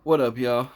What up, y'all?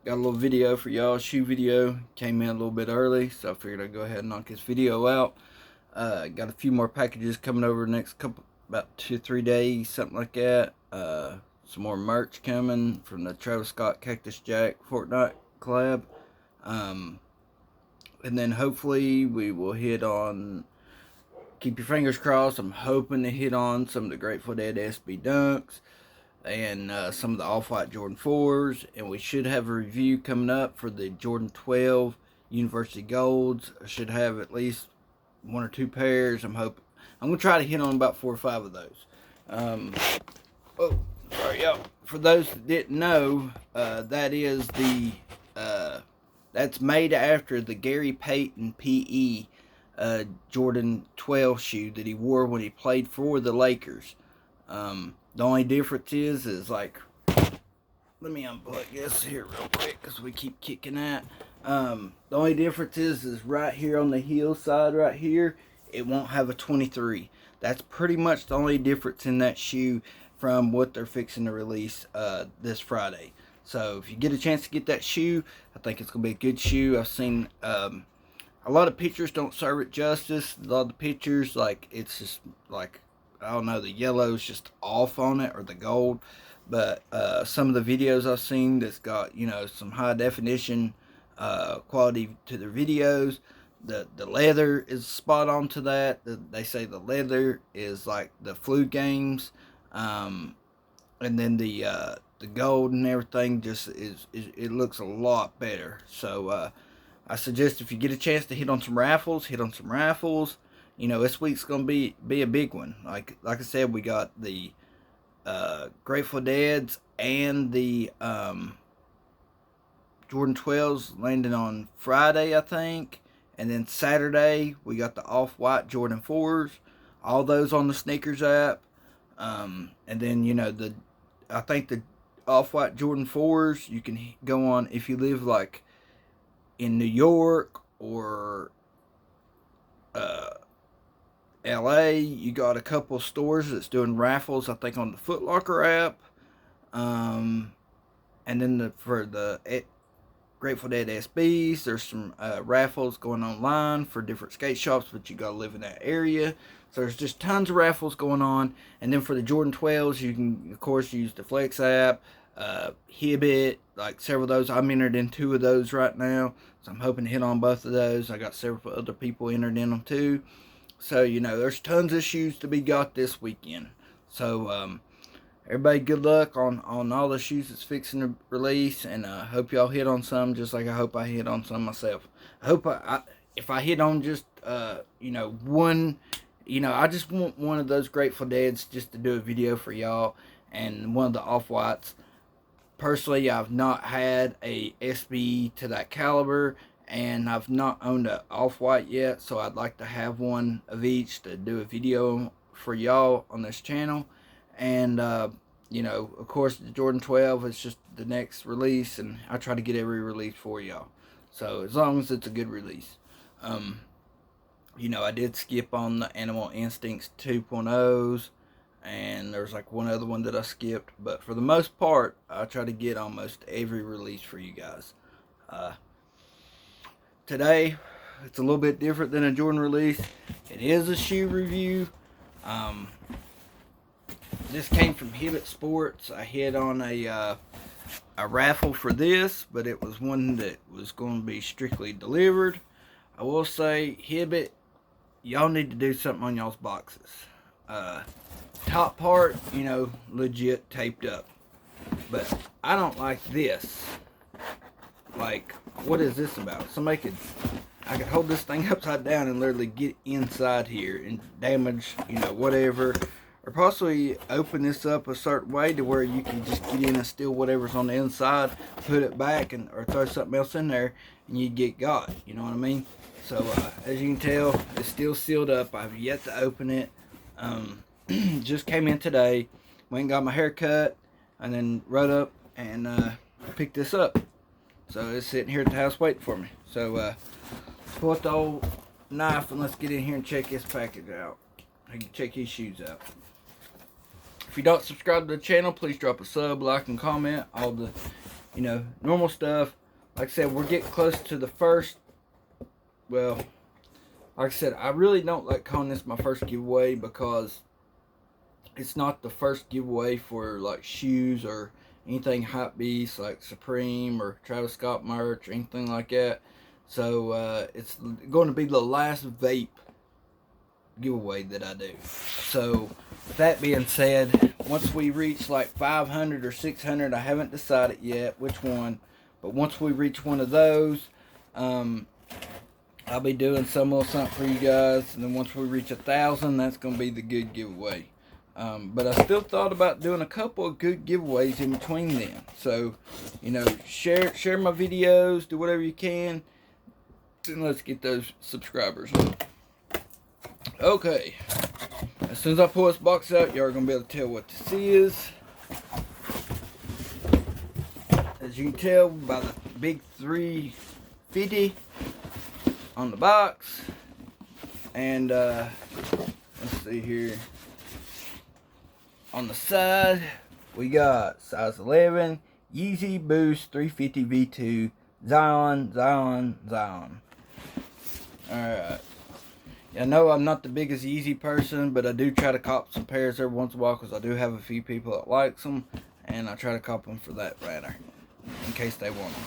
Got a little video for y'all, shoe video. Came in a little bit early, so I figured I'd go ahead and knock this video out. Got a few more packages coming over the next couple, about 2-3 days, something like that. Some more merch coming from the Travis Scott Cactus Jack Fortnite collab. And then hopefully we will hit on, keep your fingers crossed, I'm hoping to hit on some of the Grateful Dead SB Dunks and some of the Off-White Jordan 4s, and we should have a review coming up for the Jordan 12 University Golds. I should have at least 1 or 2 pairs. I'm hoping I'm gonna try to hit on about 4 or 5 of those. Oh, sorry, y'all. For those that didn't know, that is the that's made after the Gary Payton PE Jordan 12 shoe that he wore when he played for the Lakers. The only difference is like, let me unplug this here real quick because we keep kicking that. The only difference is right here on the heel side right here, it won't have a 23. That's pretty much the only difference in that shoe from what they're fixing to release this Friday. So if you get a chance to get that shoe, I think it's going to be a good shoe. I've seen a lot of pictures don't serve it justice. A lot of the pictures, like, it's just like, I don't know, the yellow's just off on it, or the gold. But some of the videos I've seen that's got, you know, some high definition quality to their videos. The leather is spot on to that. They say the leather is like the Flu Games. And then the gold and everything just it looks a lot better. So I suggest if you get a chance to hit on some raffles, hit on some raffles. You know, this week's gonna be a big one. Like I said, we got the Grateful Deads and the Jordan 12s landing on Friday, I think, and then Saturday we got the Off-White Jordan 4s, all those on the Sneakers app, and then, you know, I think the Off-White Jordan 4s you can go on if you live like in New York or LA. You got a couple stores that's doing raffles, I think, on the Foot Locker app. And then for the Grateful Dead SBs, there's some raffles going online for different skate shops, but you gotta live in that area. So there's just tons of raffles going on. And then for the Jordan 12s, you can, of course, use the Flex app, Hibbit, like several of those. I'm entered in 2 of those right now, so I'm hoping to hit on both of those. I got several other people entered in them too. So, you know, there's tons of shoes to be got this weekend. So, everybody, good luck on all the shoes that's fixing to release. And I hope y'all hit on some, just like I hope I hit on some myself. I hope if I hit on just, you know, one, you know, I just want one of those Grateful Deads just to do a video for y'all. And one of the Off-Whites. Personally, I've not had a SB to that caliber, and I've not owned an Off-White yet, so I'd like to have one of each to do a video for y'all on this channel. And you know, of course, the Jordan 12 is just the next release, and I try to get every release for y'all, so as long as it's a good release. You know, I did skip on the Animal Instincts 2.0s, and there's like one other one that I skipped, but for the most part, I try to get almost every release for you guys. Today, it's a little bit different than a Jordan release. It is a shoe review. This came from Hibbit Sports. I hit on a raffle for this, but it was one that was going to be strictly delivered. I will say, Hibbit, y'all need to do something on y'all's boxes. Top part, you know, legit taped up. But I don't like this. Like, what is this about? I could hold this thing upside down and literally get inside here and damage, you know, whatever. Or possibly open this up a certain way to where you can just get in and steal whatever's on the inside, put it back, or throw something else in there, and you get got. You know what I mean? So, as you can tell, it's still sealed up. I've yet to open it. Just came in today. Went and got my hair cut, and then rode up and picked this up. So it's sitting here at the house waiting for me. So let's pull out the old knife and let's get in here and check this package out. I can check these shoes out. If you don't subscribe to the channel, please drop a sub, like, and comment. All the, normal stuff. Like I said, we're getting close to the first, well, like I said, I really don't like calling this my first giveaway because it's not the first giveaway for like shoes or anything hype beast like Supreme or Travis Scott merch or anything like that. So it's going to be the last vape giveaway that I do. So with that being said, once we reach like 500 or 600, I haven't decided yet which one, but once we reach one of those, I'll be doing some little something for you guys. And then once we reach 1,000, that's going to be the good giveaway. But I still thought about doing a couple of good giveaways in between them. So, share my videos, do whatever you can, and let's get those subscribers up. Okay, as soon as I pull this box out, y'all are going to be able to tell what this is. As you can tell by the big 350 on the box. And let's see here. On the side, we got size 11, Yeezy Boost 350 V2, Zion. Alright. I know I'm not the biggest Yeezy person, but I do try to cop some pairs every once in a while because I do have a few people that likes them, and I try to cop them for that matter, in case they want them.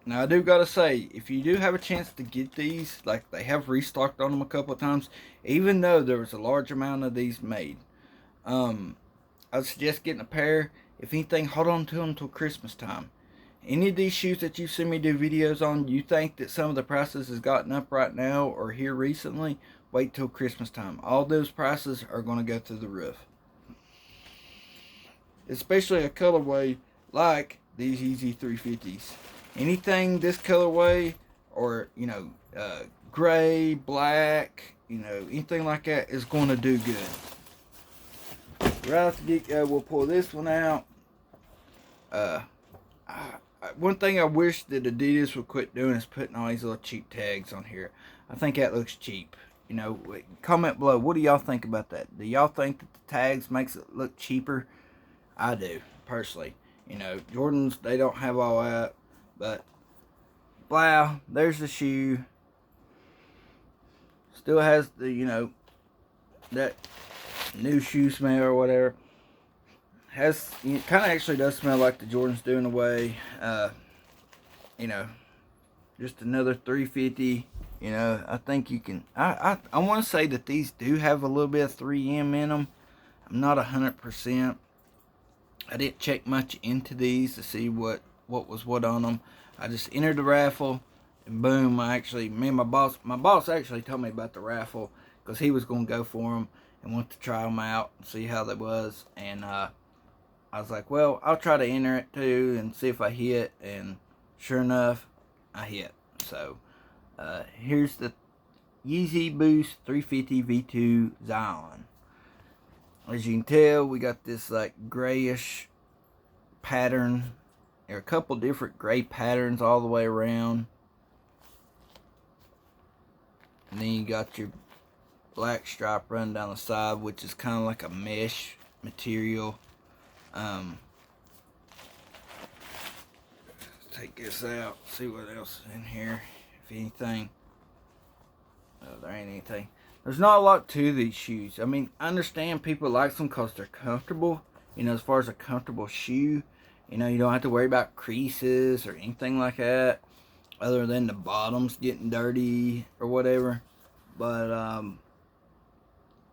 Now, I do gotta say, if you do have a chance to get these, like they have restocked on them a couple of times, even though there was a large amount of these made, I suggest getting a pair. If anything, hold on to them until Christmas time. Any of these shoes that you see me do videos on, you think that some of the prices has gotten up right now or here recently, wait till Christmas time. All those prices are going to go through the roof. Especially a colorway like these Yeezy 350s. Anything this colorway or, gray, black, anything like that is going to do good. Right off the get-go, we'll pull this one out. One thing I wish that Adidas would quit doing is putting all these little cheap tags on here. I think that looks cheap. Comment below. What do y'all think about that? Do y'all think that the tags makes it look cheaper? I do, personally. Jordans, they don't have all that. But, wow, there's the shoe. Still has the, that new shoe smell or whatever. It kind of actually does smell like the Jordans do in a way. Just another 350. I think you can. I want to say that these do have a little bit of 3M in them. I'm not 100%. I didn't check much into these to see what was what on them. I just entered the raffle, and boom! My boss actually told me about the raffle because he was going to go for them and want to try them out and see how they was. And I was like, well, I'll try to enter it too and see if I hit. And sure enough, I hit. So here's the Yeezy Boost 350 V2 Zion. As you can tell, we got this like grayish pattern. There are a couple different gray patterns all the way around. And then you got your black stripe running down the side, which is kind of like a mesh material. Take this out, see what else is in here, if anything. There ain't anything. There's not a lot to these shoes. I mean, I understand people like them because they're comfortable. As far as a comfortable shoe, you don't have to worry about creases or anything like that, other than the bottoms getting dirty or whatever. But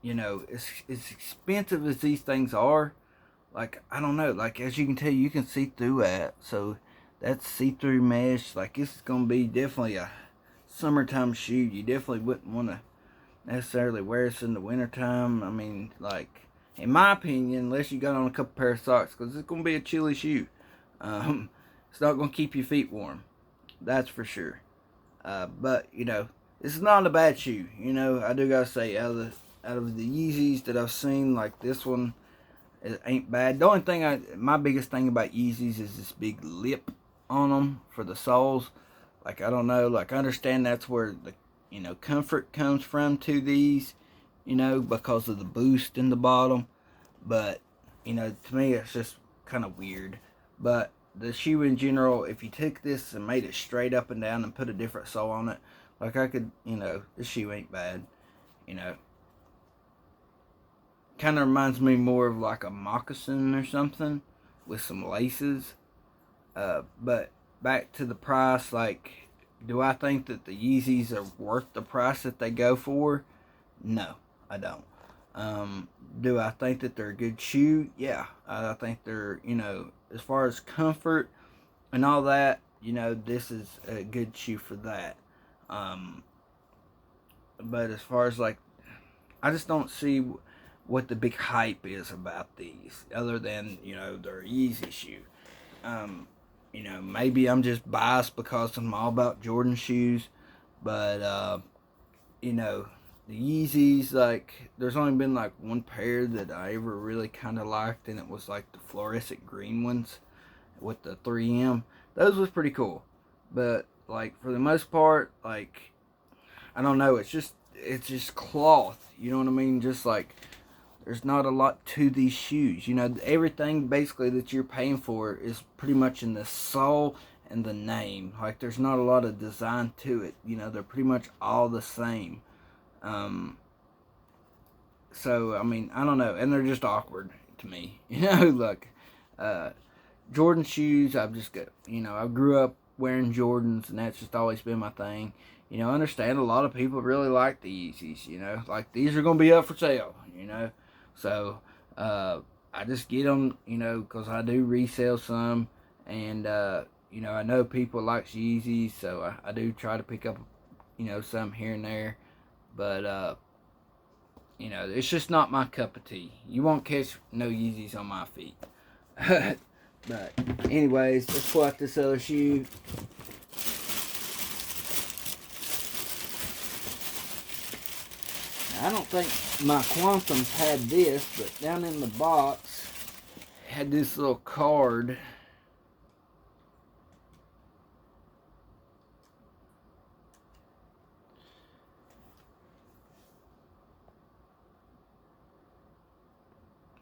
as expensive as these things are, like, I don't know, like, as you can tell, you can see through that. So that's see-through mesh. Like, this is gonna be definitely a summertime shoe. You definitely wouldn't want to necessarily wear this in the wintertime. I mean, like, in my opinion, unless you got on a couple pair of socks, because it's gonna be a chilly shoe. It's not gonna keep your feet warm, that's for sure. But this is not a bad shoe. I do gotta say, out of the Yeezys that I've seen, like, this one, it ain't bad. The only thing my biggest thing about Yeezys is this big lip on them for the soles. Like, I don't know, like, I understand that's where the comfort comes from to these, because of the boost in the bottom. But, to me, it's just kind of weird. But the shoe in general, if you took this and made it straight up and down and put a different sole on it, like I could, this shoe ain't bad. You know, kind of reminds me more of like a moccasin or something with some laces. But back to the price, like, do I think that the Yeezys are worth the price that they go for? No, I don't. Do I think that they're a good shoe? Yeah, I think they're, as far as comfort and all that, this is a good shoe for that. Um, but as far as like, I just don't see what the big hype is about these, other than they're a Yeezy shoe. Um, maybe I'm just biased because I'm all about Jordan shoes, but you know, the Yeezys, like, there's only been like one pair that I ever really kind of liked, and it was like the fluorescent green ones with the 3M. Those was pretty cool, but like for the most part, like, I don't know, it's just cloth. You know what I mean? Just like there's not a lot to these shoes. Everything basically that you're paying for is pretty much in the sole and the name. Like, there's not a lot of design to it. They're pretty much all the same. Um, so, I mean, I don't know. And they're just awkward to me. Like, uh, Jordan shoes, I've just got, I grew up wearing Jordans, and that's just always been my thing. I understand a lot of people really like the Yeezys, like these are going to be up for sale, So, I just get them, because I do resell some, and, I know people like Yeezys, so I do try to pick up, some here and there, but, it's just not my cup of tea. You won't catch no Yeezys on my feet. But anyways, let's pull out this other shoe. Now, I don't think my Quantums had this, but down in the box had this little card.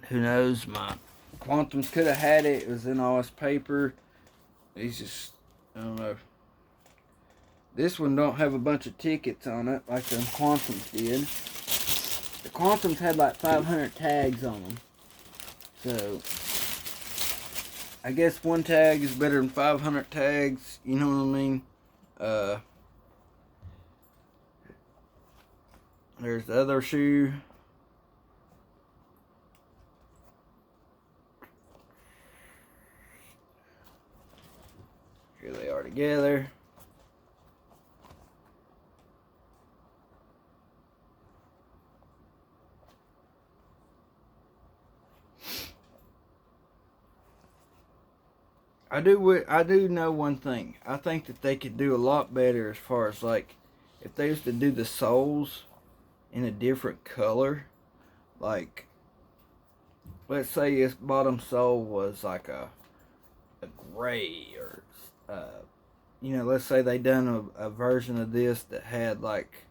Who knows? My Quantums could have had it. It was in all this paper. These just, I don't know. This one don't have a bunch of tickets on it like the Quantums did. The Quantums had like 500 tags on them. So, I guess one tag is better than 500 tags. You know what I mean? There's the other shoe. Here they are together. I do know one thing. I think that they could do a lot better as far as like if they used to do the soles in a different color. Like, let's say this bottom sole was like a gray, or let's say they done a version of this that had like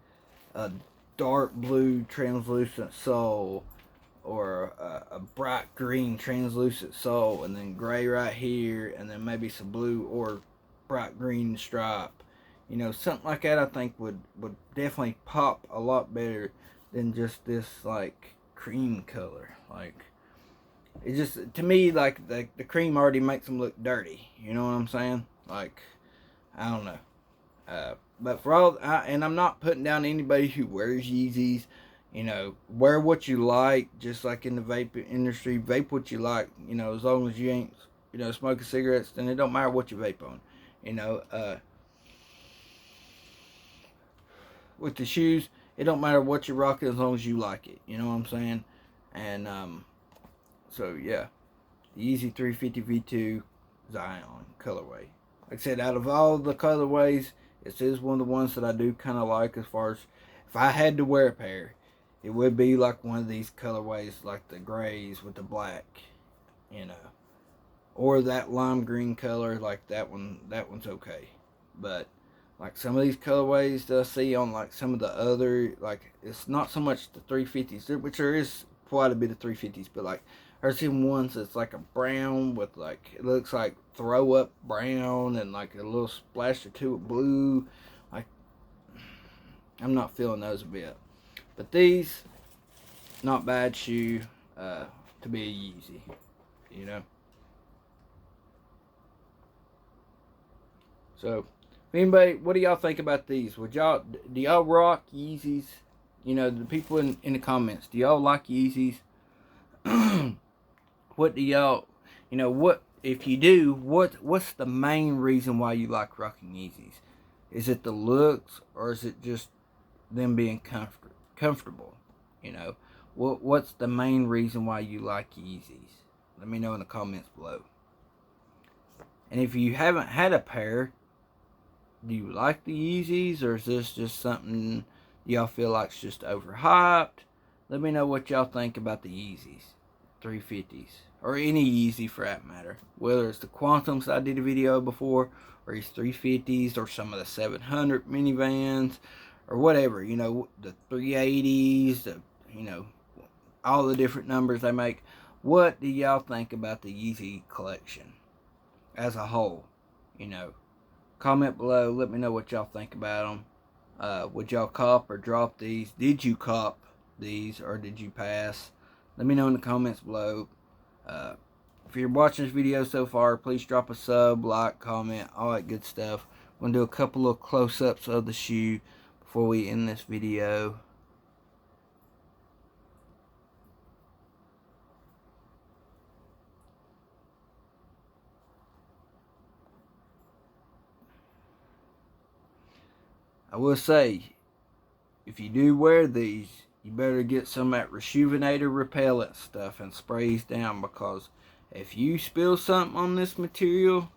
a dark blue translucent sole, or a bright green translucent sole, and then gray right here, and then maybe some blue or bright green stripe. Something like that I think would definitely pop a lot better than just this like cream color. Like, it just, to me, like the cream already makes them look dirty. You know what I'm saying? Like, I don't know. But and I'm not putting down anybody who wears Yeezys. Wear what you like, just like in the vape industry. Vape what you like, as long as you ain't, smoking cigarettes, then it don't matter what you vape on. With the shoes, it don't matter what you're rocking as long as you like it. You know what I'm saying? And, so yeah, the Yeezy 350 V2 Zion colorway. Like I said, out of all the colorways, this is one of the ones that I do kind of like. As far as if I had to wear a pair, it would be like one of these colorways, like the grays with the black, or that lime green color. Like that one, that one's okay. But like some of these colorways that I see on like some of the other, like, it's not so much the 350s, which there is quite a bit of 350s, but like I've seen ones that's like a brown with like, it looks like throw up brown and like a little splash or two of blue. Like, I'm not feeling those a bit. But these, not bad shoe to be a Yeezy, you know. So, anybody, what do y'all think about these? Do y'all rock Yeezys? You know, the people in the comments, do y'all like Yeezys? What do y'all, you know, what, if you do, what's the main reason why you like rocking Yeezys? Is it the looks, or is it just them being comfortable? You know, what's the main reason why you like Yeezys? Let me know in the comments below. And if you haven't had a pair, do you like the Yeezys, or is this just something y'all feel like's just overhyped? Let me know what y'all think about the Yeezys 350s, or any Yeezy for that matter. Whether it's the Quantums I did a video before, or these 350s, or some of the 700 minivans, or whatever, you know, the 380s, you know, all the different numbers they make. What do y'all think about the Yeezy collection as a whole? You know, comment below. Let me know what y'all think about them. Would y'all cop or drop these? Did you cop these, or did you pass? Let me know in the comments below. If you're watching this video so far, please drop a sub, like, comment, all that good stuff. I'm going to do a couple of close-ups of the shoe before we end this video. I will say, if you do wear these, you better get some of that Rejuvenator repellent stuff and sprays down, because if you spill something on this material,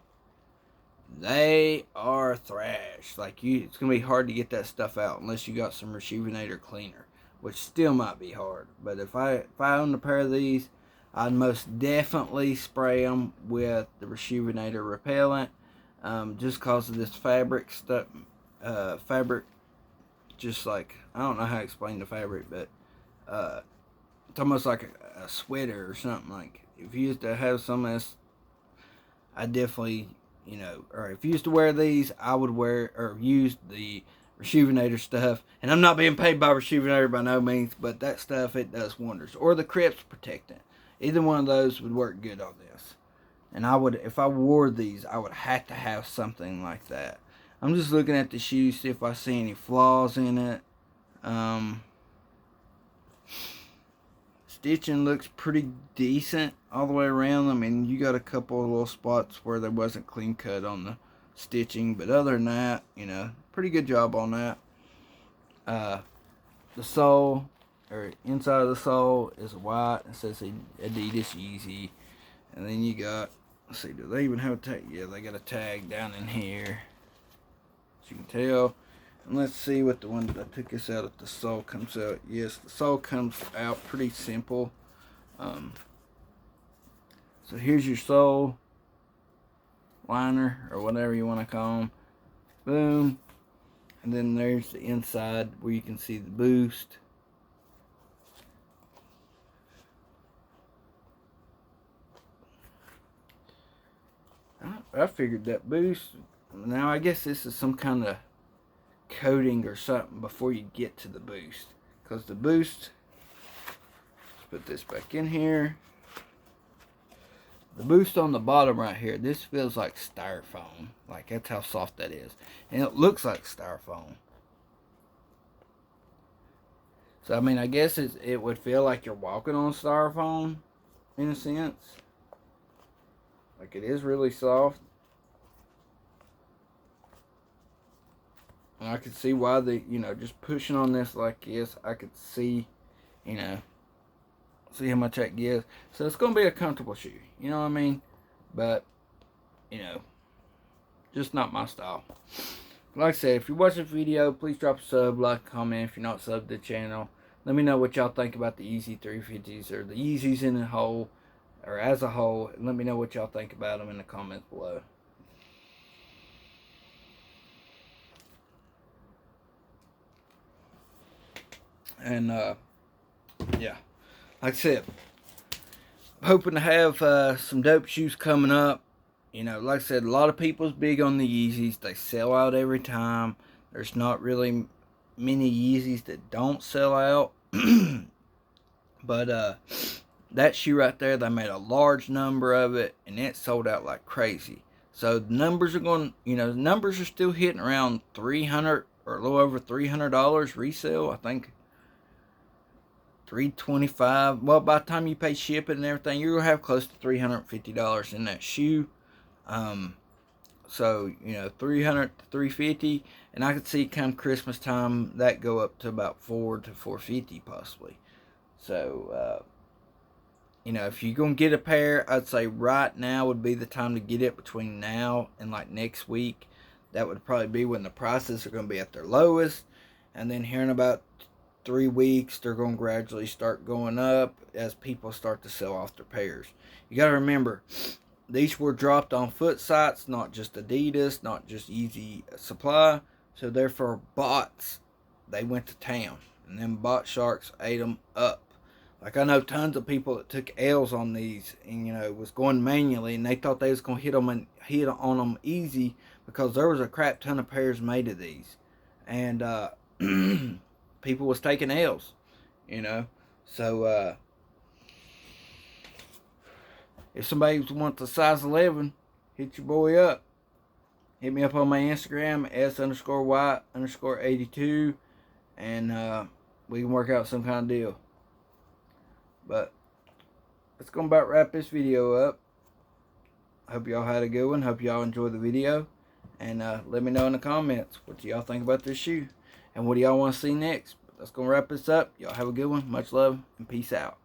they are thrash. Like, it's gonna be hard to get that stuff out unless you got some Rejuvenator cleaner, which still might be hard. But if I owned a pair of these, I'd most definitely spray them with the Rejuvenator repellent, just cause of this fabric stuff. Fabric, just like, I don't know how to explain the fabric, but it's almost like a sweater or something. Like, if you used to have some of this, I definitely, you know, or if you used to wear these, I would wear or use the Rejuvenator stuff. And I'm not being paid by Rejuvenator by no means, but that stuff, it does wonders. Or the Crips Protectant. Either one of those would work good on this. And I would, if I wore these, I would have to have something like that. I'm just looking at the shoes, see if I see any flaws in it. Stitching looks pretty decent all the way around. I mean, you got a couple of little spots where there wasn't clean cut on the stitching, but other than that, you know, pretty good job on that. The sole, or inside of the sole, is white. It says Adidas Yeezy. And then you got, let's see, do they even have a tag? Yeah, they got a tag down in here, as you can tell. And let's see what the one that I took this out, if the sole comes out. Yes, the sole comes out pretty simple. So here's your sole liner, or whatever you want to call them. Boom. And then there's the inside where you can see the boost. I figured that boost, now I guess this is some kind of coating or something before you get to the boost, because the boost, let's put this back in here, the boost on the bottom right here, this feels like styrofoam. Like, that's how soft that is, and it looks like styrofoam. So I mean, I guess it would feel like you're walking on styrofoam in a sense. Like, it is really soft. And I could see why you know, just pushing on this like this, I could see, you know, see how much that gives. So it's going to be a comfortable shoe, you know what I mean? But, you know, just not my style. Like I said, if you're watching the video, please drop a sub, like, comment if you're not subbed to the channel. Let me know what y'all think about the Yeezy 350s, or the Yeezys in a whole, or as a whole. And let me know what y'all think about them in the comments below. And, yeah. like I said, I'm hoping to have some dope shoes coming up. You know, like I said, a lot of people's big on the Yeezys. They sell out every time. There's not really many Yeezys that don't sell out. But that shoe right there, they made a large number of it, and it sold out like crazy. So the numbers are going, the numbers are still hitting around 300 or a little over $300 resale. I think 325. Well, by the time you pay shipping and everything, you're gonna have close to $350 in that shoe. So 300 to 350, and I could see come Christmas time that go up to about 4 to 450 possibly. So if you're gonna get a pair, I'd say right now would be the time to get it. Between now and like next week, that would probably be when the prices are gonna be at their lowest, and then here in about 3 weeks, they're gonna gradually start going up as people start to sell off their pairs. You gotta remember, these were dropped on foot sites, not just Adidas, not just Yeezy Supply. So therefore, bots, they went to town, and them bot sharks ate them up. Like, I know tons of people that took L's on these, and was going manually, and they thought they was gonna hit on them easy because there was a crap ton of pairs made of these, and people was taking L's, So if somebody wants a size 11, hit your boy up. Hit me up on my Instagram, S_Y_82, and we can work out some kind of deal. But that's going to about wrap this video up. Hope y'all had a good one. Hope y'all enjoyed the video. And let me know in the comments what do y'all think about this shoe. And what do y'all want to see next. But that's going to wrap this up. Y'all have a good one. Much love and peace out.